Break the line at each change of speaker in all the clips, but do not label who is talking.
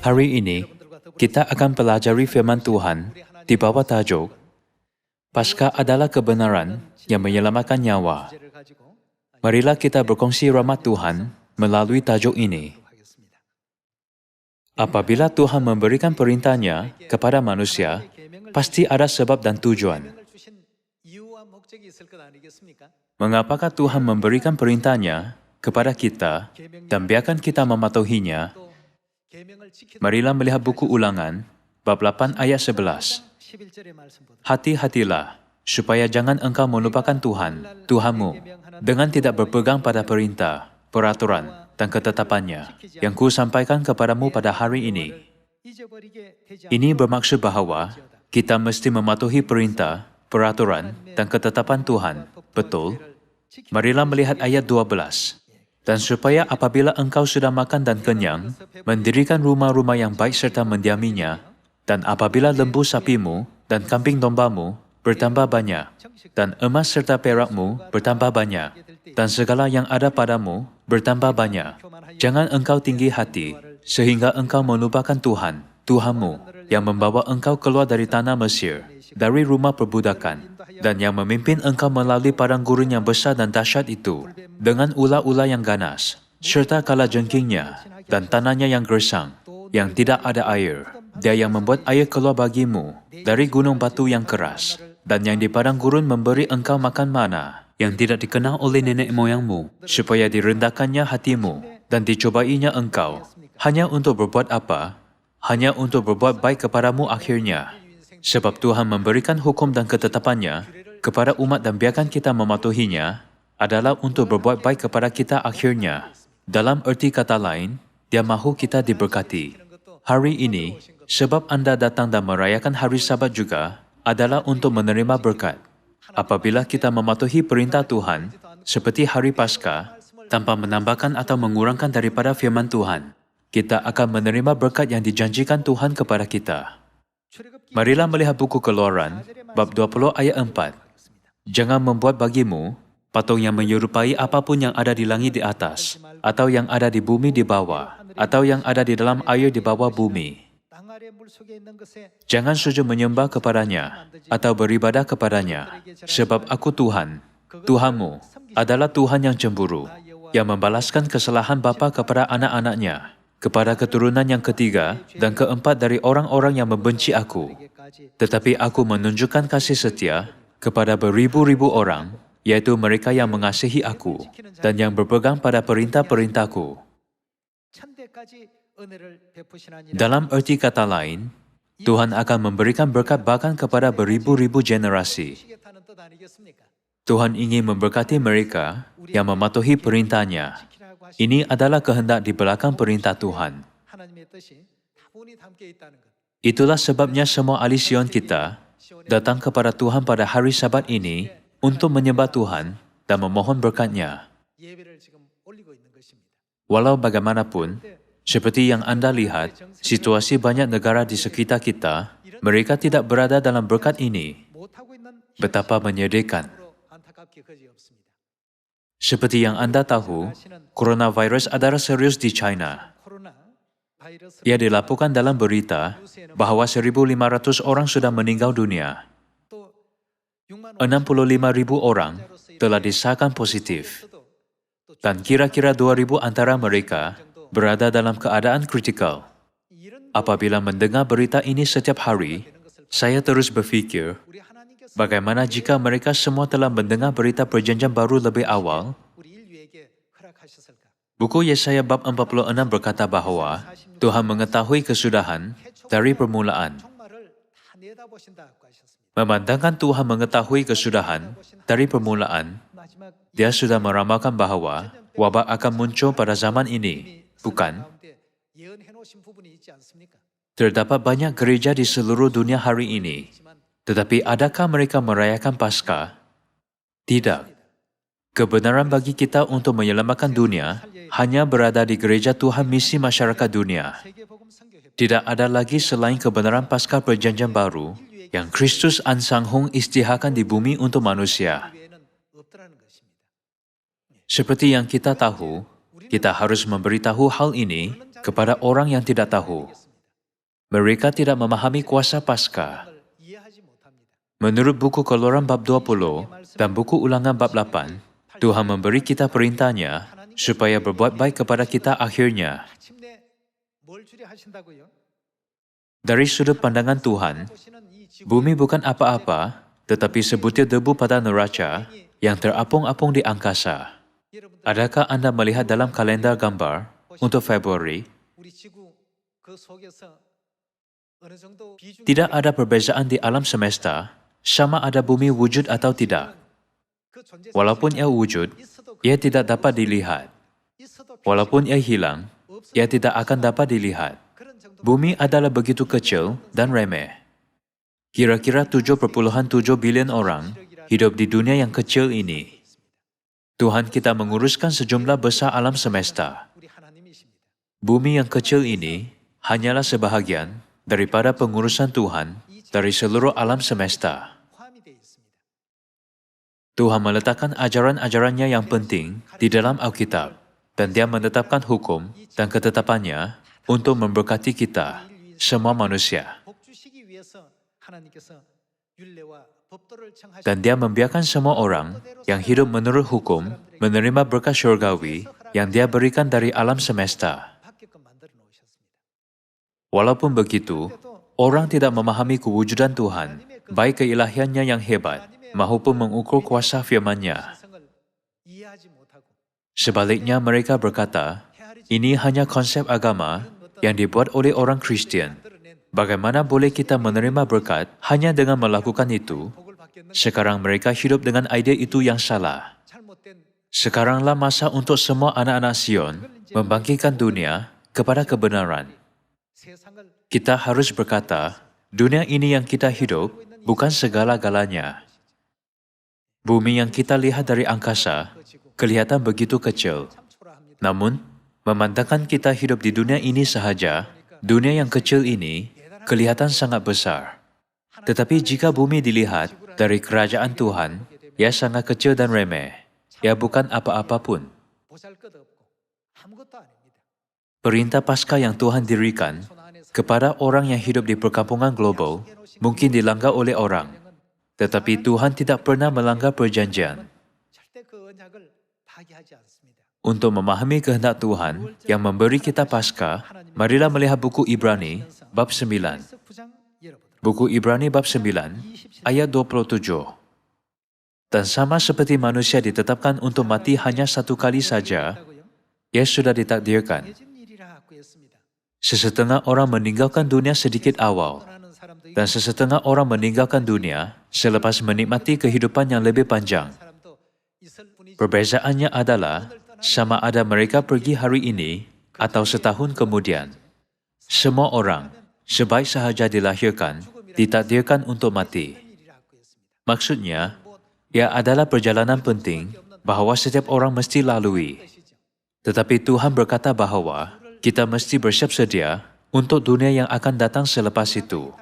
Hari ini, kita akan pelajari firman Tuhan di bawah tajuk Paskah adalah kebenaran yang menyelamatkan nyawa. Marilah kita berkongsi rahmat Tuhan melalui tajuk ini. Apabila Tuhan memberikan perintahnya kepada manusia, pasti ada sebab dan tujuan. Mengapakah Tuhan memberikan perintahnya kepada kita dan biarkan kita mematuhinya? Marilah melihat buku Ulangan, bab 8 ayat 11. Hati-hatilah, supaya jangan engkau melupakan Tuhan, Tuhanmu, dengan tidak berpegang pada perintah, peraturan, dan ketetapannya yang ku sampaikan kepadamu pada hari ini. Ini bermaksud bahawa kita mesti mematuhi perintah, peraturan, dan ketetapan Tuhan. Betul? Marilah melihat ayat 12. Dan supaya apabila engkau sudah makan dan kenyang, mendirikan rumah-rumah yang baik serta mendiaminya, dan apabila lembu sapimu dan kambing dombamu bertambah banyak, dan emas serta perakmu bertambah banyak, dan segala yang ada padamu bertambah banyak, jangan engkau tinggi hati, sehingga engkau melupakan Tuhan, Tuhanmu, yang membawa engkau keluar dari tanah Mesir, dari rumah perbudakan, dan yang memimpin engkau melalui padang gurun yang besar dan dahsyat itu, dengan ular-ular yang ganas, serta kalajengkingnya, dan tanahnya yang gersang, yang tidak ada air. Dia yang membuat air keluar bagimu dari gunung batu yang keras, dan yang di padang gurun memberi engkau makan mana, yang tidak dikenal oleh nenek moyangmu, supaya direndahkannya hatimu, dan dicobainya engkau, hanya untuk berbuat apa? Hanya untuk berbuat baik kepadamu akhirnya. Sebab Tuhan memberikan hukum dan ketetapannya kepada umat dan biarkan kita mematuhinya adalah untuk berbuat baik kepada kita akhirnya. Dalam erti kata lain, Dia mahu kita diberkati. Hari ini, sebab Anda datang dan merayakan hari Sabat juga adalah untuk menerima berkat. Apabila kita mematuhi perintah Tuhan, seperti hari Paskah, tanpa menambahkan atau mengurangkan daripada firman Tuhan, kita akan menerima berkat yang dijanjikan Tuhan kepada kita. Marilah melihat buku Keluaran, bab 20 ayat 4. Jangan membuat bagimu patung yang menyerupai apapun yang ada di langit di atas, atau yang ada di bumi di bawah, atau yang ada di dalam air di bawah bumi. Jangan sujud menyembah kepadanya, atau beribadah kepadanya, sebab aku Tuhan, Tuhanmu, adalah Tuhan yang cemburu, yang membalaskan kesalahan bapa kepada anak-anaknya, kepada keturunan yang ketiga dan keempat dari orang-orang yang membenci aku. Tetapi aku menunjukkan kasih setia kepada beribu-ribu orang, yaitu mereka yang mengasihi aku dan yang berpegang pada perintah-perintahku. Dalam erti kata lain, Tuhan akan memberikan berkat bahkan kepada beribu-ribu generasi. Tuhan ingin memberkati mereka yang mematuhi perintah-Nya. Ini adalah kehendak di belakang perintah Tuhan. Itulah sebabnya semua ahli Sion kita datang kepada Tuhan pada hari Sabat ini untuk menyembah Tuhan dan memohon berkat-Nya. Walau bagaimanapun, seperti yang Anda lihat, situasi banyak negara di sekitar kita, mereka tidak berada dalam berkat ini. Betapa menyedihkan. Seperti yang Anda tahu, coronavirus adalah serius di China. Ia dilaporkan dalam berita bahawa 1.500 orang sudah meninggal dunia. 65.000 orang telah disahkan positif. Dan kira-kira 2.000 antara mereka berada dalam keadaan kritikal. Apabila mendengar berita ini setiap hari, saya terus berfikir, bagaimana jika mereka semua telah mendengar berita perjanjian baru lebih awal? Buku Yesaya bab 46 berkata bahawa Tuhan mengetahui kesudahan dari permulaan. Memandangkan Tuhan mengetahui kesudahan dari permulaan, Dia sudah meramalkan bahawa wabak akan muncul pada zaman ini, bukan? Terdapat banyak gereja di seluruh dunia hari ini. Tetapi adakah mereka merayakan Paskah? Tidak. Kebenaran bagi kita untuk menyelamatkan dunia hanya berada di gereja Tuhan misi masyarakat dunia. Tidak ada lagi selain kebenaran Paskah Perjanjian Baru yang Kristus An-Sang-Hung isytiharkan di bumi untuk manusia. Seperti yang kita tahu, kita harus memberitahu hal ini kepada orang yang tidak tahu. Mereka tidak memahami kuasa Paskah. Menurut buku Keluaran bab 20 dan buku Ulangan bab 8, Tuhan memberi kita perintahnya supaya berbuat baik kepada kita akhirnya. Dari sudut pandangan Tuhan, bumi bukan apa-apa, tetapi sebutir debu pada neraca yang terapung-apung di angkasa. Adakah Anda melihat dalam kalender gambar untuk Februari? Tidak ada perbezaan di alam semesta, sama ada bumi wujud atau tidak. Walaupun ia wujud, ia tidak dapat dilihat. Walaupun ia hilang, ia tidak akan dapat dilihat. Bumi adalah begitu kecil dan remeh. Kira-kira 7,7 bilion orang hidup di dunia yang kecil ini. Tuhan kita menguruskan sejumlah besar alam semesta. Bumi yang kecil ini hanyalah sebahagian daripada pengurusan Tuhan dari seluruh alam semesta. Tuhan meletakkan ajaran-ajarannya yang penting di dalam Alkitab, dan Dia menetapkan hukum dan ketetapannya untuk memberkati kita, semua manusia. Dan Dia membiarkan semua orang yang hidup menurut hukum menerima berkat syurgawi yang Dia berikan dari alam semesta. Walaupun begitu, orang tidak memahami kewujudan Tuhan, baik keilahiannya yang hebat, maupun mengukur kuasa firman-Nya. Sebaliknya mereka berkata, ini hanya konsep agama yang dibuat oleh orang Kristian. Bagaimana boleh kita menerima berkat hanya dengan melakukan itu? Sekarang mereka hidup dengan ide itu yang salah. Sekaranglah masa untuk semua anak-anak Sion membangkitkan dunia kepada kebenaran. Kita harus berkata, dunia ini yang kita hidup bukan segala-galanya. Bumi yang kita lihat dari angkasa kelihatan begitu kecil. Namun, memandangkan kita hidup di dunia ini sahaja, dunia yang kecil ini kelihatan sangat besar. Tetapi jika bumi dilihat dari kerajaan Tuhan, ia sangat kecil dan remeh. Ia bukan apa-apa pun. Perintah Paskah yang Tuhan dirikan kepada orang yang hidup di perkampungan global mungkin dilanggar oleh orang, tetapi Tuhan tidak pernah melanggar perjanjian. Untuk memahami kehendak Tuhan yang memberi kita Paskah, marilah melihat buku Ibrani bab 9. Buku Ibrani bab 9 ayat 27. Dan sama seperti manusia ditetapkan untuk mati hanya satu kali saja, ia sudah ditakdirkan. Sesetengah orang meninggalkan dunia sedikit awal, dan sesetengah orang meninggalkan dunia selepas menikmati kehidupan yang lebih panjang. Perbezaannya adalah, sama ada mereka pergi hari ini atau setahun kemudian. Semua orang, sebaik sahaja dilahirkan, ditakdirkan untuk mati. Maksudnya, ia adalah perjalanan penting bahawa setiap orang mesti lalui. Tetapi Tuhan berkata bahawa kita mesti bersiap sedia untuk dunia yang akan datang selepas itu.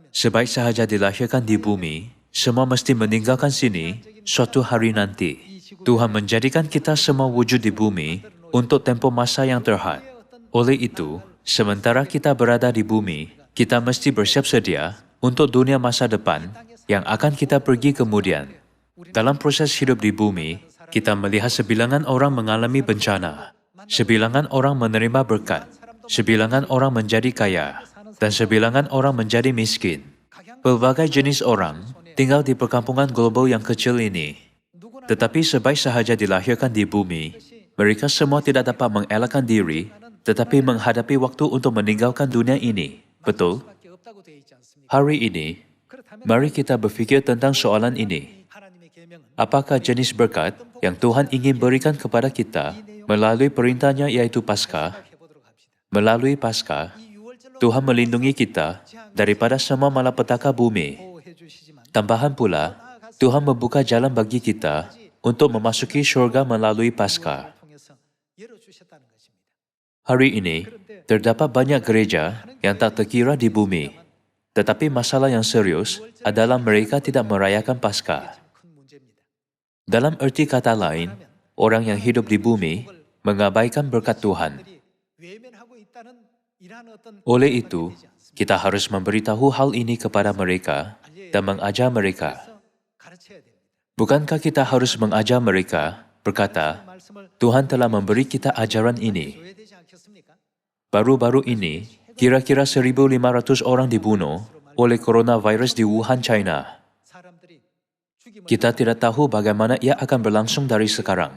Sebaik sahaja dilahirkan di bumi, semua mesti meninggalkan sini suatu hari nanti. Tuhan menjadikan kita semua wujud di bumi untuk tempoh masa yang terhad. Oleh itu, sementara kita berada di bumi, kita mesti bersiap sedia untuk dunia masa depan yang akan kita pergi kemudian. Dalam proses hidup di bumi, kita melihat sebilangan orang mengalami bencana. Sebilangan orang menerima berkat, sebilangan orang menjadi kaya, dan sebilangan orang menjadi miskin. Pelbagai jenis orang tinggal di perkampungan global yang kecil ini. Tetapi sebaik sahaja dilahirkan di bumi, mereka semua tidak dapat mengelakkan diri, tetapi menghadapi waktu untuk meninggalkan dunia ini. Betul? Hari ini, mari kita berfikir tentang soalan ini. Apakah jenis berkat yang Tuhan ingin berikan kepada kita melalui perintahnya iaitu Paskah? Melalui Paskah, Tuhan melindungi kita daripada semua malapetaka bumi. Tambahan pula, Tuhan membuka jalan bagi kita untuk memasuki syurga melalui Paskah. Hari ini, terdapat banyak gereja yang tak terkira di bumi. Tetapi masalah yang serius adalah mereka tidak merayakan Paskah. Dalam erti kata lain, orang yang hidup di bumi mengabaikan berkat Tuhan. Oleh itu, Kita harus memberitahu hal ini kepada mereka dan mengajar mereka. Bukankah kita harus mengajar mereka, berkata, Tuhan telah memberi kita ajaran ini. Baru-baru ini, kira-kira 1.500 orang dibunuh oleh coronavirus di Wuhan, China. Kita tidak tahu bagaimana ia akan berlangsung dari sekarang.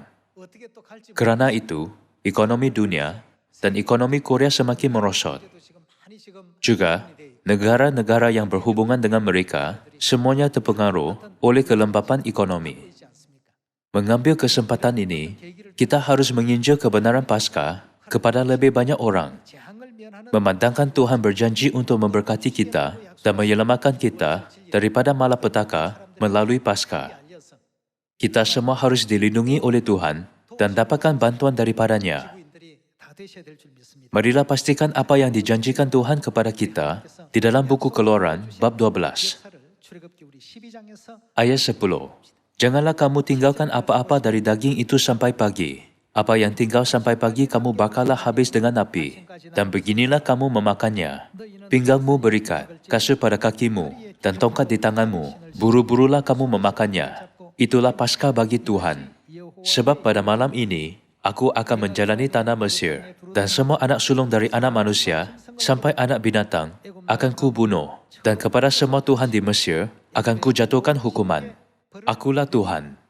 Kerana itu, ekonomi dunia dan ekonomi Korea semakin merosot. Juga, negara-negara yang berhubungan dengan mereka semuanya terpengaruh oleh kelembapan ekonomi. Mengambil kesempatan ini, kita harus menginjil kebenaran Paskah kepada lebih banyak orang. Memandangkan Tuhan berjanji untuk memberkati kita dan menyelamatkan kita daripada malapetaka melalui Paskah. Kita semua harus dilindungi oleh Tuhan dan dapatkan bantuan daripadanya. Marilah pastikan apa yang dijanjikan Tuhan kepada kita di dalam buku Keluaran bab 12. Ayat 10. Janganlah kamu tinggalkan apa-apa dari daging itu sampai pagi. Apa yang tinggal sampai pagi kamu bakarlah habis dengan api. Dan beginilah kamu memakannya. Pinggangmu berikat, kasut pada kakimu, dan tongkat di tanganmu. Buru-burulah kamu memakannya. Itulah Paskah bagi Tuhan. Sebab pada malam ini, aku akan menjalani tanah Mesir, dan semua anak sulung dari anak manusia sampai anak binatang akan kubunuh, dan kepada semua Tuhan di Mesir akan kujatuhkan hukuman. Akulah Tuhan.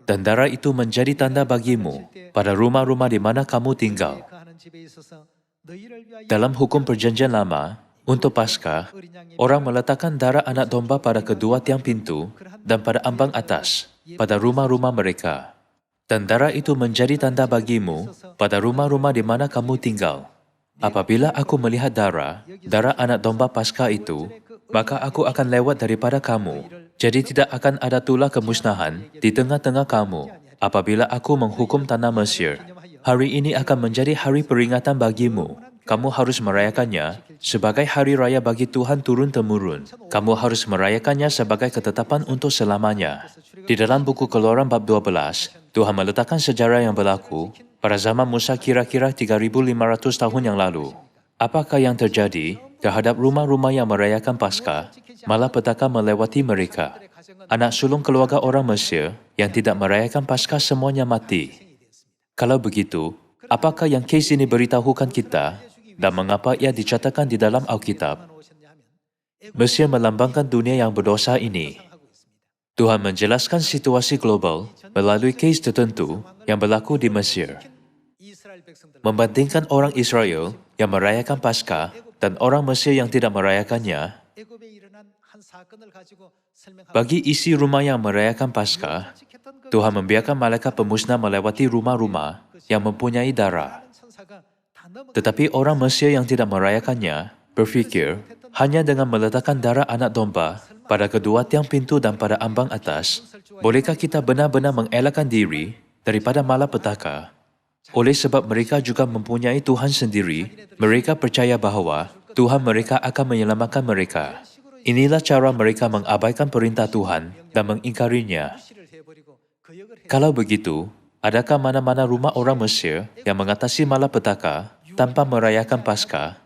Dan darah itu menjadi tanda bagimu pada rumah-rumah di mana kamu tinggal. Dalam hukum perjanjian lama, untuk Paskah, orang meletakkan darah anak domba pada kedua tiang pintu dan pada ambang atas, pada rumah-rumah mereka. Dan darah itu menjadi tanda bagimu pada rumah-rumah di mana kamu tinggal. Apabila aku melihat darah anak domba Paskah itu, maka aku akan lewat daripada kamu. Jadi tidak akan ada tulah kemusnahan di tengah-tengah kamu. Apabila aku menghukum tanah Mesir, hari ini akan menjadi hari peringatan bagimu. Kamu harus merayakannya sebagai hari raya bagi Tuhan turun-temurun. Kamu harus merayakannya sebagai ketetapan untuk selamanya. Di dalam buku Keluaran bab 12, Tuhan meletakkan sejarah yang berlaku pada zaman Musa kira-kira 3.500 tahun yang lalu. Apakah yang terjadi terhadap rumah-rumah yang merayakan Paskah? Malapetaka melewati mereka. Anak sulung keluarga orang Mesir yang tidak merayakan Paskah semuanya mati. Kalau begitu, apakah yang kes ini beritahukan kita dan mengapa ia dicatatkan di dalam Alkitab? Mesir melambangkan dunia yang berdosa ini. Tuhan menjelaskan situasi global melalui kes tertentu yang berlaku di Mesir. Membandingkan orang Israel yang merayakan Paskah dan orang Mesir yang tidak merayakannya, bagi isi rumah yang merayakan Paskah, Tuhan membiarkan malaikat pemusnah melewati rumah-rumah yang mempunyai darah. Tetapi orang Mesir yang tidak merayakannya berfikir hanya dengan meletakkan darah anak domba pada kedua tiang pintu dan pada ambang atas, bolehkah kita benar-benar mengelakkan diri daripada malapetaka? Oleh sebab mereka juga mempunyai Tuhan sendiri, mereka percaya bahawa Tuhan mereka akan menyelamatkan mereka. Inilah cara mereka mengabaikan perintah Tuhan dan mengingkarinya. Kalau begitu, adakah mana-mana rumah orang Mesir yang mengatasi malapetaka tanpa merayakan Paskah?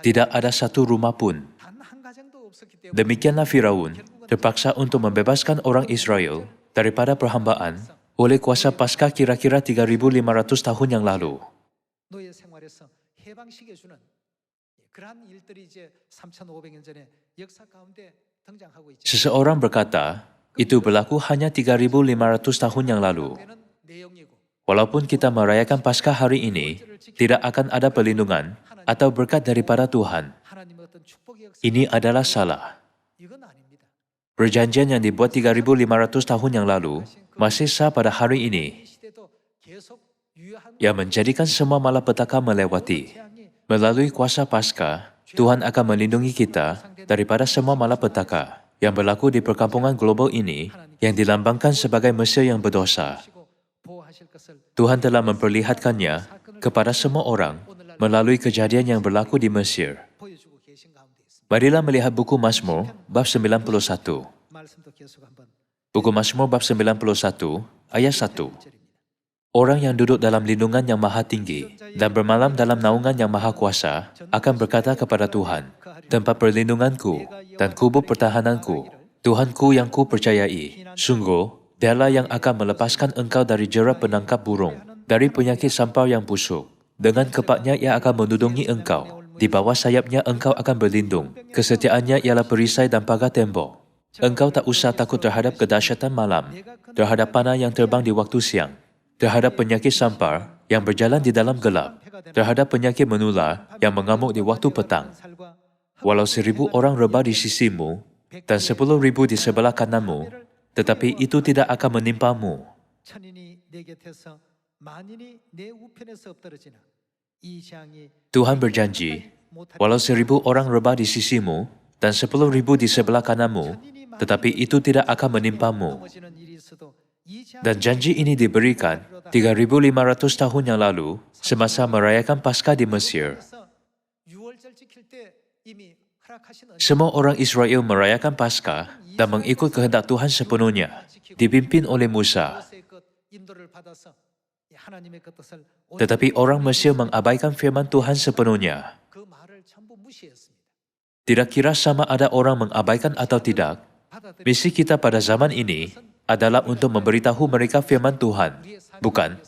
Tidak ada satu rumah pun. Demikianlah Firaun terpaksa untuk membebaskan orang Israel daripada perhambaan oleh kuasa Paskah kira-kira 3.500 tahun yang lalu. Seseorang berkata, itu berlaku hanya 3.500 tahun yang lalu. Walaupun kita merayakan Paskah hari ini, tidak akan ada perlindungan atau berkat daripada Tuhan. Ini adalah salah. Perjanjian yang dibuat 3.500 tahun yang lalu masih sah pada hari ini, yang menjadikan semua malapetaka melewati. Melalui kuasa Paskah, Tuhan akan melindungi kita daripada semua malapetaka yang berlaku di perkampungan global ini yang dilambangkan sebagai Mesir yang berdosa. Tuhan telah memperlihatkannya kepada semua orang melalui kejadian yang berlaku di Mesir. Marilah melihat buku Mazmur bab 91. Buku Mazmur bab 91 ayat 1. Orang yang duduk dalam lindungan yang maha tinggi dan bermalam dalam naungan yang maha kuasa akan berkata kepada Tuhan, tempat perlindunganku dan kubur pertahananku, Tuhanku yang ku percayai, sungguh, Dialah yang akan melepaskan engkau dari jerat penangkap burung, dari penyakit sampar yang busuk. Dengan kepaknya ia akan menudungi engkau. Di bawah sayapnya engkau akan berlindung. Kesetiaannya ialah perisai dan pagar tembok. Engkau tak usah takut terhadap kedahsyatan malam, terhadap panah yang terbang di waktu siang, terhadap penyakit sampar yang berjalan di dalam gelap, terhadap penyakit menular yang mengamuk di waktu petang. Walau 1,000 orang rebah di sisimu dan 10,000 di sebelah kananmu, tetapi itu tidak akan menimpamu. Tuhan berjanji, walau 1,000 orang rebah di sisimu dan 10,000 di sebelah kananmu, tetapi itu tidak akan menimpamu. Dan janji ini diberikan 3,500 tahun yang lalu semasa merayakan Paskah di Mesir. Semua orang Israel merayakan Paskah dan mengikut kehendak Tuhan sepenuhnya, dipimpin oleh Musa. Tetapi orang Mesir mengabaikan firman Tuhan sepenuhnya. Tidak kira sama ada orang mengabaikan atau tidak, misi kita pada zaman ini adalah untuk memberitahu mereka firman Tuhan, bukan?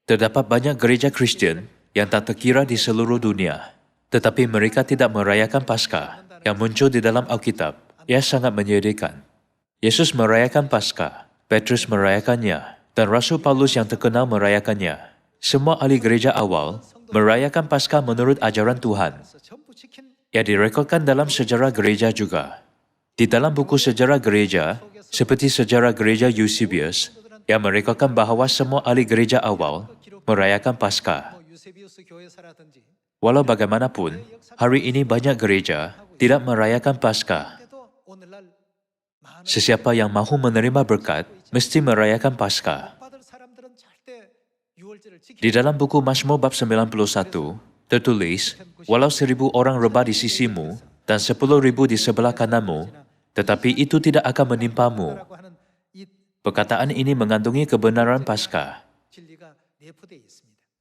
Terdapat banyak gereja Kristen yang tak terkira di seluruh dunia, tetapi mereka tidak merayakan Paskah yang muncul di dalam Alkitab. Ia sangat menyedihkan. Yesus merayakan Paskah, Petrus merayakannya, dan Rasul Paulus yang terkenal merayakannya. Semua ahli gereja awal merayakan Paskah menurut ajaran Tuhan. Ia direkodkan dalam sejarah gereja juga. Di dalam buku sejarah gereja, seperti sejarah gereja Eusebius, yang merekodkan bahawa semua ahli gereja awal merayakan Paskah. Walau bagaimanapun, hari ini banyak gereja tidak merayakan Paskah. Sesiapa yang mahu menerima berkat, mesti merayakan Paskah. Di dalam buku Mazmur bab 91, tertulis, walau 1,000 orang rebah di sisimu dan 10,000 di sebelah kananmu, tetapi itu tidak akan menimpamu. Perkataan ini mengandungi kebenaran Paskah.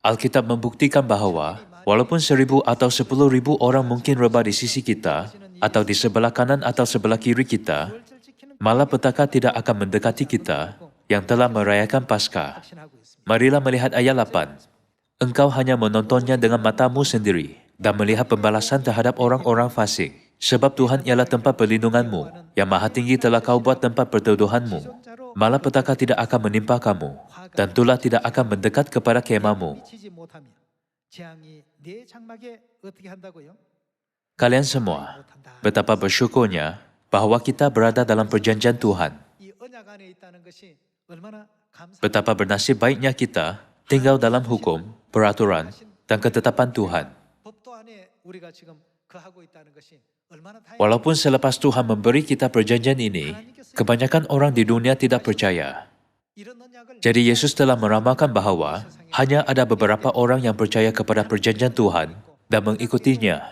Alkitab membuktikan bahawa, walaupun 1,000 atau 10,000 orang mungkin rebah di sisi kita, atau di sebelah kanan atau sebelah kiri kita, malapetaka tidak akan mendekati kita yang telah merayakan Paskah. Marilah melihat ayat 8. Engkau hanya menontonnya dengan matamu sendiri dan melihat pembalasan terhadap orang-orang fasik. Sebab Tuhan ialah tempat perlindunganmu, yang maha tinggi telah kau buat tempat perteduhanmu. Malapetaka tidak akan menimpa kamu, dan tulah tidak akan mendekat kepada kemahmu. Kalian semua, betapa bersyukurnya bahawa kita berada dalam perjanjian Tuhan. Betapa bernasib baiknya kita tinggal dalam hukum, peraturan, dan ketetapan Tuhan. Walaupun selepas Tuhan memberi kita perjanjian ini, kebanyakan orang di dunia tidak percaya. Jadi Yesus telah meramalkan bahawa hanya ada beberapa orang yang percaya kepada perjanjian Tuhan dan mengikutinya.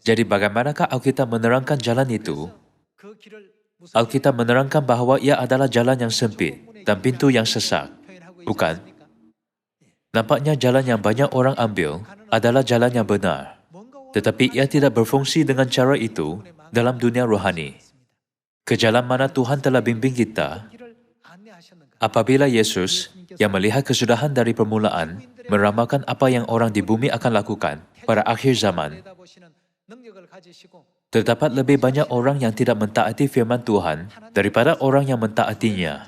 Jadi bagaimanakah Alkitab menerangkan jalan itu? Alkitab menerangkan bahawa ia adalah jalan yang sempit dan pintu yang sesak, bukan? Nampaknya jalan yang banyak orang ambil adalah jalan yang benar, tetapi ia tidak berfungsi dengan cara itu dalam dunia rohani. Ke jalan mana Tuhan telah bimbing kita? Apabila Yesus, yang melihat kesudahan dari permulaan, meramalkan apa yang orang di bumi akan lakukan pada akhir zaman, terdapat lebih banyak orang yang tidak mentaati firman Tuhan daripada orang yang mentaatinya.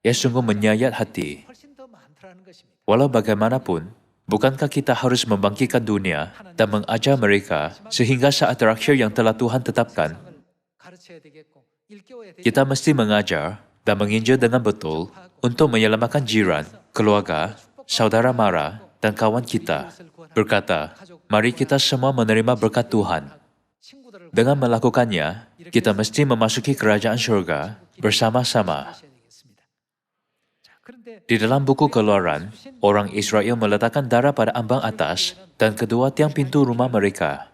Ia sungguh menyayat hati. Walau bagaimanapun, bukankah kita harus membangkitkan dunia dan mengajar mereka sehingga saat terakhir yang telah Tuhan tetapkan? Kita mesti mengajar dan menginjil dengan betul untuk menyelamatkan jiran, keluarga, saudara mara, dan kawan kita. Berkata, mari kita semua menerima berkat Tuhan. Dengan melakukannya, kita mesti memasuki kerajaan syurga bersama-sama. Di dalam buku Keluaran, orang Israel meletakkan darah pada ambang atas dan kedua tiang pintu rumah mereka.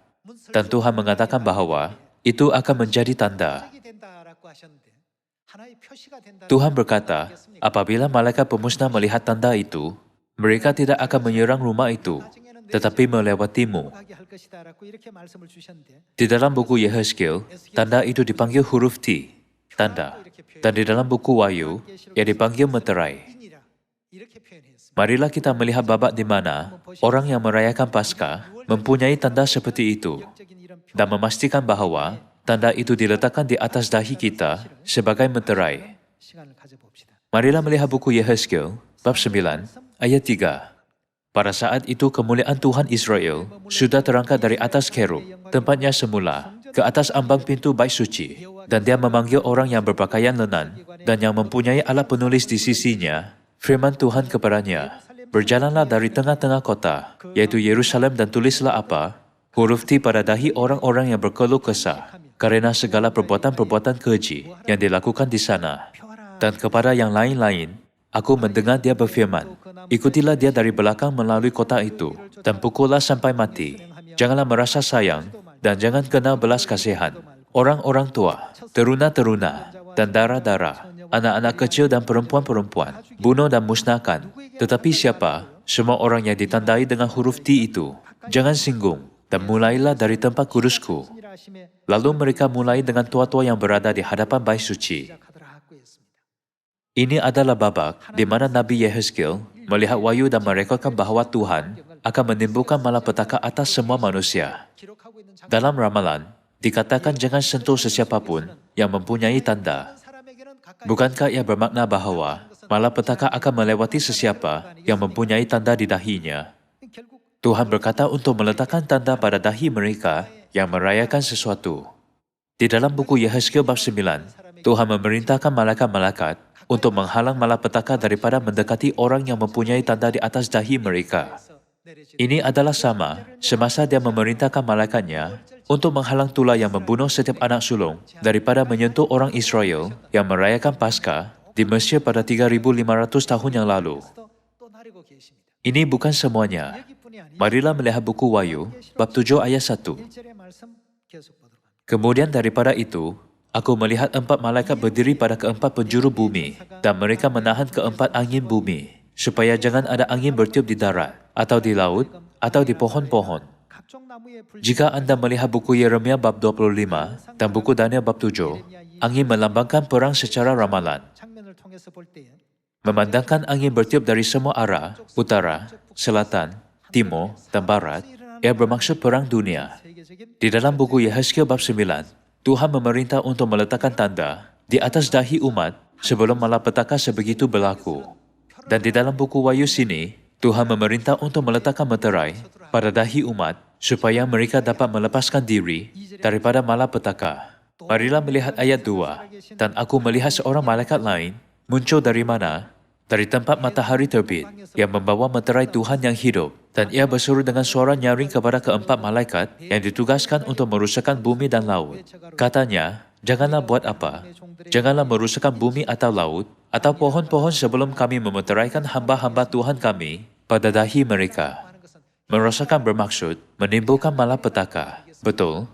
Dan Tuhan mengatakan bahawa itu akan menjadi tanda. Tuhan berkata, apabila malaikat pemusnah melihat tanda itu, mereka tidak akan menyerang rumah itu, tetapi melewatimu. Di dalam buku Yehezkiel, tanda itu dipanggil huruf T, tanda. Dan di dalam buku Wahyu, ia dipanggil meterai. Marilah kita melihat babak di mana orang yang merayakan Paskah mempunyai tanda seperti itu dan memastikan bahawa tanda itu diletakkan di atas dahi kita sebagai meterai. Marilah melihat buku Yehezkiel, bab 9, ayat 3. Pada saat itu kemuliaan Tuhan Israel sudah terangkat dari atas kerub, tempatnya semula, ke atas ambang pintu bait suci, dan dia memanggil orang yang berpakaian lenan dan yang mempunyai alat penulis di sisinya, firman Tuhan kepadanya, berjalanlah dari tengah-tengah kota, yaitu Yerusalem, dan tulislah apa? Huruf T pada dahi orang-orang yang berkeluh kesah, karena segala perbuatan-perbuatan keji yang dilakukan di sana. Dan kepada yang lain-lain, aku mendengar dia berfirman, ikutilah dia dari belakang melalui kota itu, dan pukullah sampai mati. Janganlah merasa sayang, dan jangan kenal belas kasihan. Orang-orang tua, teruna-teruna, dan darah-darah, anak-anak kecil dan perempuan-perempuan, bunuh dan musnahkan. Tetapi siapa? Semua orang yang ditandai dengan huruf T itu, jangan singgung, dan mulailah dari tempat kudusku. Lalu mereka mulai dengan tua-tua yang berada di hadapan bait suci. Ini adalah babak di mana Nabi Yehezkiel melihat wahyu dan merekodkan bahawa Tuhan akan menimbulkan malapetaka atas semua manusia. Dalam ramalan, dikatakan jangan sentuh sesiapa pun yang mempunyai tanda. Bukankah ia bermakna bahawa malapetaka akan melewati sesiapa yang mempunyai tanda di dahinya? Tuhan berkata untuk meletakkan tanda pada dahi mereka yang merayakan sesuatu. Di dalam buku Yehezkiel bab 9, Tuhan memerintahkan malaikat-malaikat untuk menghalang malapetaka daripada mendekati orang yang mempunyai tanda di atas dahi mereka. Ini adalah sama semasa dia memerintahkan malaikatnya untuk menghalang tulah yang membunuh setiap anak sulung daripada menyentuh orang Israel yang merayakan Paskah di Mesir pada 3.500 tahun yang lalu. Ini bukan semuanya. Marilah melihat buku Wahyu, bab 7 ayat 1. Kemudian daripada itu, aku melihat 4 malaikat berdiri pada keempat penjuru bumi, dan mereka menahan keempat angin bumi, supaya jangan ada angin bertiup di darat, atau di laut, atau di pohon-pohon. Jika anda melihat buku Yeremia bab 25 dan buku Daniel bab 7, angin melambangkan perang secara ramalan. Memandangkan angin bertiup dari semua arah, utara, selatan, timur, dan barat, ia bermaksud perang dunia. Di dalam buku Yehezkiel bab 9, Tuhan memerintah untuk meletakkan tanda di atas dahi umat sebelum malapetaka sebegitu berlaku. Dan di dalam buku Wahyu sini, Tuhan memerintah untuk meletakkan meterai pada dahi umat supaya mereka dapat melepaskan diri daripada malapetaka. Marilah melihat ayat 2. Dan aku melihat seorang malaikat lain muncul dari mana? Dari tempat matahari terbit, yang membawa meterai Tuhan yang hidup, dan ia berseru dengan suara nyaring kepada keempat malaikat yang ditugaskan untuk merusakkan bumi dan laut. Katanya, janganlah buat apa? Janganlah merusakkan bumi atau laut, atau pohon-pohon sebelum kami memeteraikan hamba-hamba Tuhan kami pada dahi mereka. Merosakkan bermaksud menimbulkan malapetaka. Betul?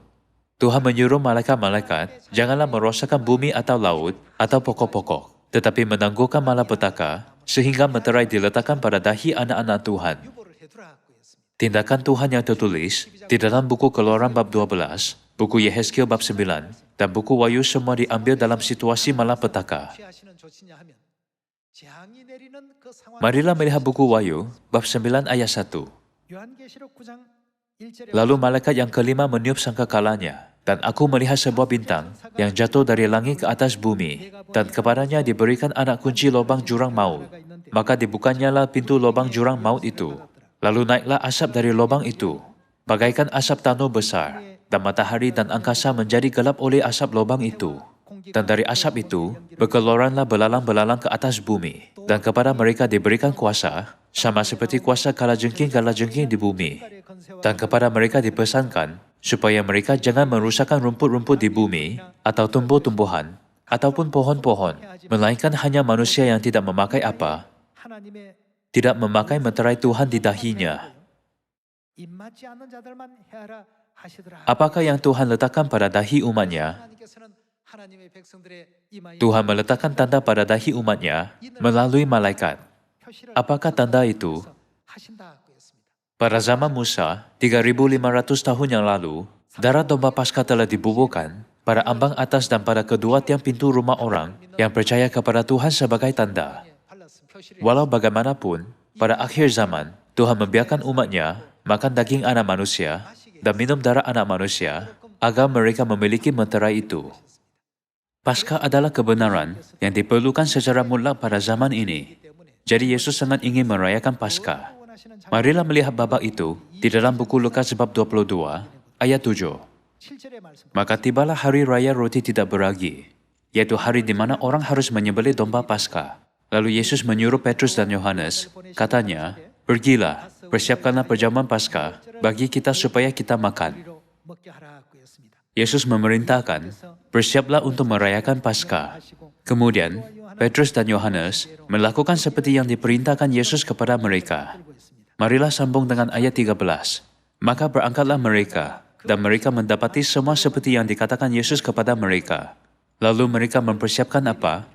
Tuhan menyuruh malaikat-malaikat, janganlah merosakkan bumi atau laut, atau pokok-pokok, tetapi menangguhkan malapetaka, sehingga meterai diletakkan pada dahi anak-anak Tuhan. Tindakan Tuhan yang tertulis di dalam buku Keluaran bab 12, buku Yehezkiel bab 9, dan buku Wahyu semua diambil dalam situasi malapetaka. Marilah melihat buku Wahyu, bab 9 ayat 1. Lalu malaikat yang kelima meniup sangkakalanya, dan aku melihat sebuah bintang yang jatuh dari langit ke atas bumi, dan kepadanya diberikan anak kunci lubang jurang maut. Maka dibukanyalah pintu lubang jurang maut itu. Lalu naiklah asap dari lubang itu, bagaikan asap tanur besar, dan matahari dan angkasa menjadi gelap oleh asap lubang itu. Dan dari asap itu, berkeluaranlah belalang-belalang ke atas bumi, dan kepada mereka diberikan kuasa, sama seperti kuasa kalajengking-kalajengking di bumi. Dan kepada mereka dipesankan, supaya mereka jangan merusakkan rumput-rumput di bumi, atau tumbuh-tumbuhan, ataupun pohon-pohon, melainkan hanya manusia yang tidak memakai apa? Tidak memakai meterai Tuhan di dahinya. Apakah yang Tuhan letakkan pada dahi umatnya? Tuhan meletakkan tanda pada dahi umatnya melalui malaikat. Apakah tanda itu? Pada zaman Musa, 3.500 tahun yang lalu, darah domba Paskah telah dibubuhkan pada ambang atas dan pada kedua tiang pintu rumah orang yang percaya kepada Tuhan sebagai tanda. Walau bagaimanapun, pada akhir zaman, Tuhan membiarkan umatnya makan daging anak manusia dan minum darah anak manusia agar mereka memiliki meterai itu. Paskah adalah kebenaran yang diperlukan secara mutlak pada zaman ini. Jadi Yesus sangat ingin merayakan Paskah. Marilah melihat babak itu di dalam buku Lukas bab 22, ayat 7. Maka tibalah hari raya roti tidak beragi, yaitu hari di mana orang harus menyembelih domba Paskah. Lalu Yesus menyuruh Petrus dan Yohanes, katanya, "Pergilah, persiapkanlah perjamuan Paskah bagi kita supaya kita makan." Yesus memerintahkan, "Bersiaplah untuk merayakan Paskah." Kemudian, Petrus dan Yohanes melakukan seperti yang diperintahkan Yesus kepada mereka. Marilah sambung dengan ayat 13. Maka berangkatlah mereka, dan mereka mendapati semua seperti yang dikatakan Yesus kepada mereka. Lalu mereka mempersiapkan apa?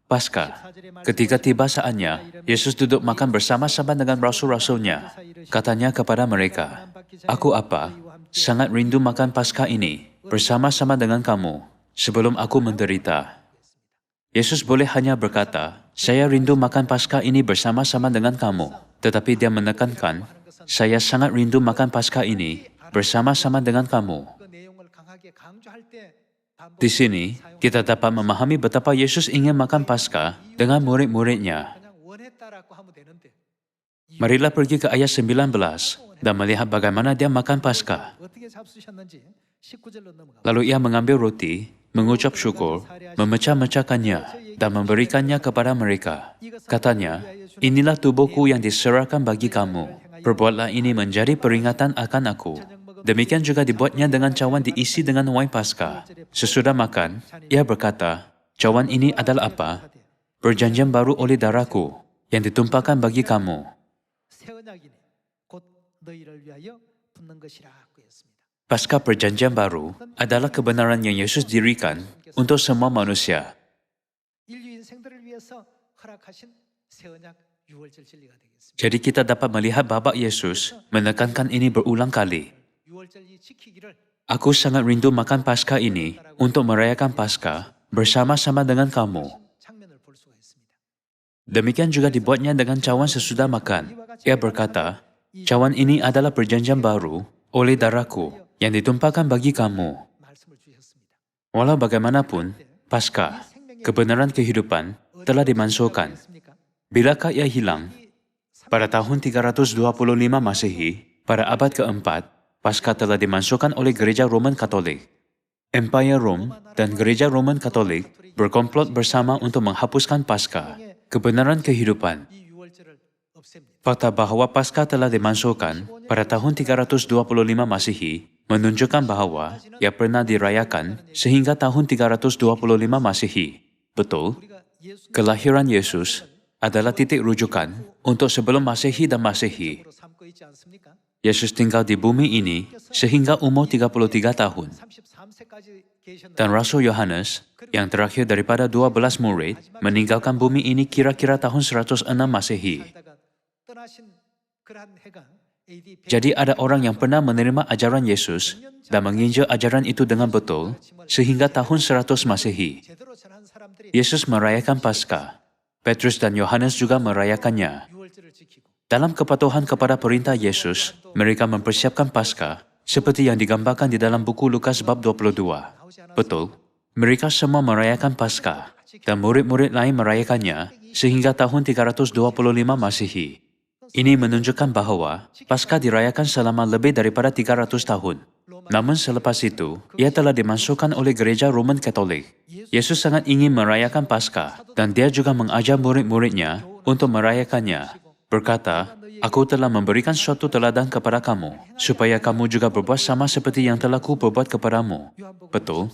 Paskah. Ketika tiba saatnya, Yesus duduk makan bersama-sama dengan rasul-rasulnya. Katanya kepada mereka, "Aku apa? Sangat rindu makan Paskah ini bersama-sama dengan kamu sebelum aku menderita." Yesus boleh hanya berkata, "Saya rindu makan Paskah ini bersama-sama dengan kamu." Tetapi dia menekankan, "Saya sangat rindu makan Paskah ini bersama-sama dengan kamu." Di sini, kita dapat memahami betapa Yesus ingin makan Paskah dengan murid-muridnya. Marilah pergi ke ayat 19 dan melihat bagaimana dia makan Paskah. Lalu ia mengambil roti, mengucap syukur, memecah-mecahkannya, dan memberikannya kepada mereka. Katanya, "Inilah tubuhku yang diserahkan bagi kamu. Perbuatlah ini menjadi peringatan akan aku." Demikian juga dibuatnya dengan cawan diisi dengan wain Paskah. Sesudah makan, ia berkata, "Cawan ini adalah apa? Perjanjian baru oleh darahku yang ditumpahkan bagi kamu." Paskah perjanjian baru adalah kebenaran yang Yesus dirikan untuk semua manusia. Jadi kita dapat melihat babak Yesus menekankan ini berulang kali. "Aku sangat rindu makan Paskah ini untuk merayakan Paskah bersama-sama dengan kamu." Demikian juga dibuatnya dengan cawan sesudah makan. Ia berkata, "Cawan ini adalah perjanjian baru oleh darahku yang ditumpahkan bagi kamu." Walau bagaimanapun, Paskah, kebenaran kehidupan, telah dimansuhkan. Bilakah ia hilang? Pada tahun 325 Masehi, pada abad keempat, Paskah telah dimansuhkan oleh Gereja Roman Katolik. Empire Rome dan Gereja Roman Katolik berkomplot bersama untuk menghapuskan Paskah, kebenaran kehidupan. Fakta bahwa Paskah telah dimansuhkan pada tahun 325 Masehi menunjukkan bahwa ia pernah dirayakan sehingga tahun 325 Masehi. Betul, kelahiran Yesus adalah titik rujukan untuk sebelum Masehi dan Masehi. Yesus tinggal di bumi ini sehingga umur 33 tahun. Dan Rasul Yohanes, yang terakhir daripada 12 murid, meninggalkan bumi ini kira-kira tahun 106 Masehi. Jadi ada orang yang pernah menerima ajaran Yesus dan menginjil ajaran itu dengan betul sehingga tahun 100 Masehi. Yesus merayakan Paskah. Petrus dan Yohanes juga merayakannya. Dalam kepatuhan kepada perintah Yesus, mereka mempersiapkan Paskah seperti yang digambarkan di dalam buku Lukas bab 22. Betul, mereka semua merayakan Paskah dan murid-murid lain merayakannya sehingga tahun 325 Masehi. Ini menunjukkan bahwa Paskah dirayakan selama lebih daripada 300 tahun. Namun selepas itu, ia telah dimasukkan oleh Gereja Roman Katolik. Yesus sangat ingin merayakan Paskah dan dia juga mengajar murid-muridnya untuk merayakannya. Berkata, "Aku telah memberikan suatu teladan kepada kamu, supaya kamu juga berbuat sama seperti yang telah Kuperbuat kepadamu." Betul?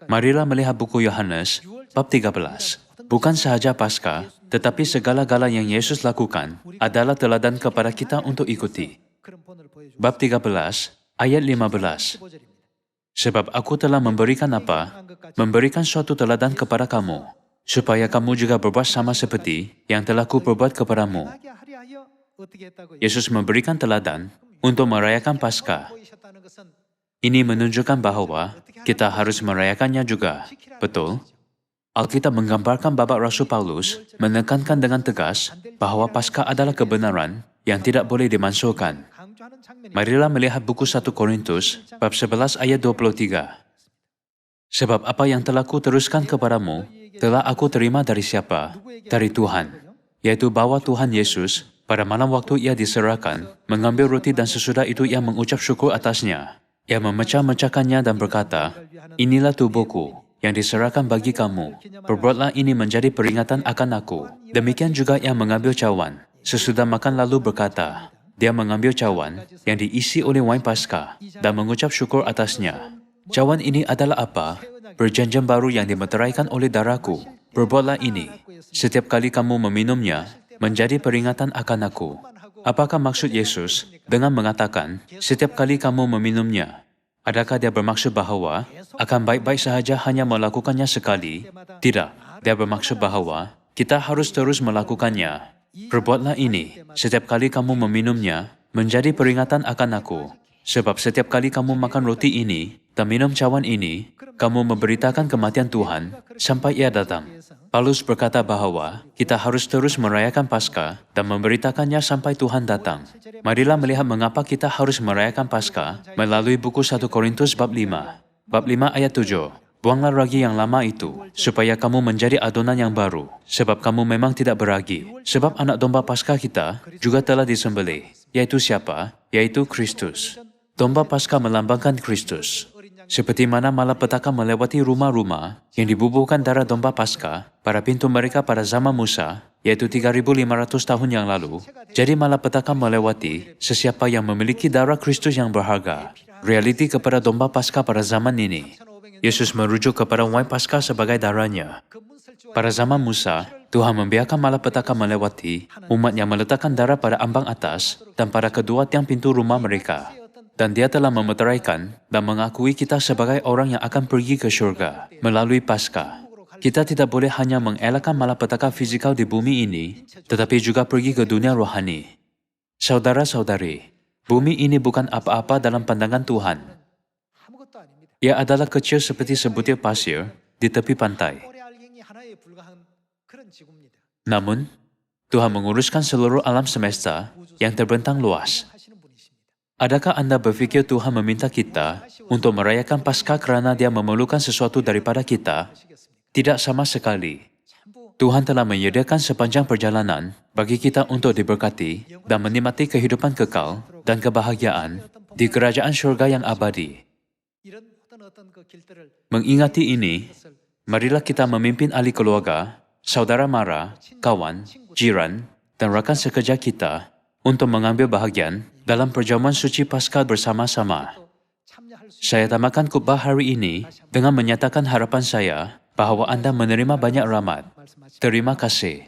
Marilah melihat buku Yohanes, bab 13. Bukan sahaja Paskah, tetapi segala-gala yang Yesus lakukan adalah teladan kepada kita untuk ikuti. Bab 13, Ayat 15. Sebab aku telah memberikan apa? Memberikan suatu teladan kepada kamu, supaya kamu juga berbuat sama seperti yang telah kuperbuat kepadamu. Yesus memberikan teladan untuk merayakan Paskah. Ini menunjukkan bahwa kita harus merayakannya juga. Betul? Alkitab menggambarkan babak Rasul Paulus menekankan dengan tegas bahwa Paskah adalah kebenaran yang tidak boleh dimansuhkan. Marilah melihat buku 1 Korintus, bab 11 ayat 23. Sebab apa yang telah kuteruskan kepadamu, telah aku terima dari siapa? Dari Tuhan. Yaitu bahwa Tuhan Yesus, pada malam waktu ia diserahkan, mengambil roti dan sesudah itu ia mengucap syukur atasnya. Ia memecah-mecahkannya dan berkata, inilah tubuhku, yang diserahkan bagi kamu. Perbuatlah ini menjadi peringatan akan aku. Demikian juga ia mengambil cawan. Sesudah makan lalu berkata, dia mengambil cawan yang diisi oleh wain Paskah dan mengucap syukur atasnya. Cawan ini adalah apa? Perjanjian baru yang dimeteraikan oleh darahku. Perbuatlah ini. Setiap kali kamu meminumnya, menjadi peringatan akan aku. Apakah maksud Yesus dengan mengatakan, setiap kali kamu meminumnya? Adakah dia bermaksud bahwa akan baik-baik sahaja hanya melakukannya sekali? Tidak. Dia bermaksud bahwa kita harus terus melakukannya. Perbuatlah ini, setiap kali kamu meminumnya, menjadi peringatan akan aku. Sebab setiap kali kamu makan roti ini dan minum cawan ini, kamu memberitakan kematian Tuhan sampai ia datang. Paulus berkata bahwa kita harus terus merayakan Paskah dan memberitakannya sampai Tuhan datang. Marilah melihat mengapa kita harus merayakan Paskah melalui buku 1 Korintus bab 5. Bab 5 ayat 7. Buanglah ragi yang lama itu, supaya kamu menjadi adonan yang baru, sebab kamu memang tidak beragi. Sebab anak domba Paskah kita juga telah disembelih, yaitu siapa? Yaitu Kristus. Domba Paskah melambangkan Kristus. Seperti mana malapetaka melewati rumah-rumah yang dibubuhkan darah domba Paskah pada pintu mereka pada zaman Musa, yaitu 3.500 tahun yang lalu, jadi malapetaka melewati sesiapa yang memiliki darah Kristus yang berharga. Realiti kepada domba Paskah pada zaman ini. Yesus merujuk kepada wain Paskah sebagai darahnya. Pada zaman Musa, Tuhan membiarkan malapetaka melewati umat yang meletakkan darah pada ambang atas dan pada kedua tiang pintu rumah mereka. Dan dia telah memeteraikan dan mengakui kita sebagai orang yang akan pergi ke syurga melalui Paskah. Kita tidak boleh hanya mengelakkan malapetaka fizikal di bumi ini, tetapi juga pergi ke dunia rohani. Saudara-saudari, bumi ini bukan apa-apa dalam pandangan Tuhan. Ia adalah kecil seperti sebutir pasir di tepi pantai. Namun, Tuhan menguruskan seluruh alam semesta yang terbentang luas. Adakah Anda berfikir Tuhan meminta kita untuk merayakan Paskah kerana Dia memerlukan sesuatu daripada kita? Tidak sama sekali. Tuhan telah menyediakan sepanjang perjalanan bagi kita untuk diberkati dan menikmati kehidupan kekal dan kebahagiaan di kerajaan syurga yang abadi. Mengingati ini, marilah kita memimpin ahli keluarga, saudara mara, kawan, jiran, dan rakan sekerja kita untuk mengambil bahagian dalam perjamuan suci Paskah bersama-sama. Saya tamatkan khutbah hari ini dengan menyatakan harapan saya bahawa Anda menerima banyak rahmat. Terima kasih.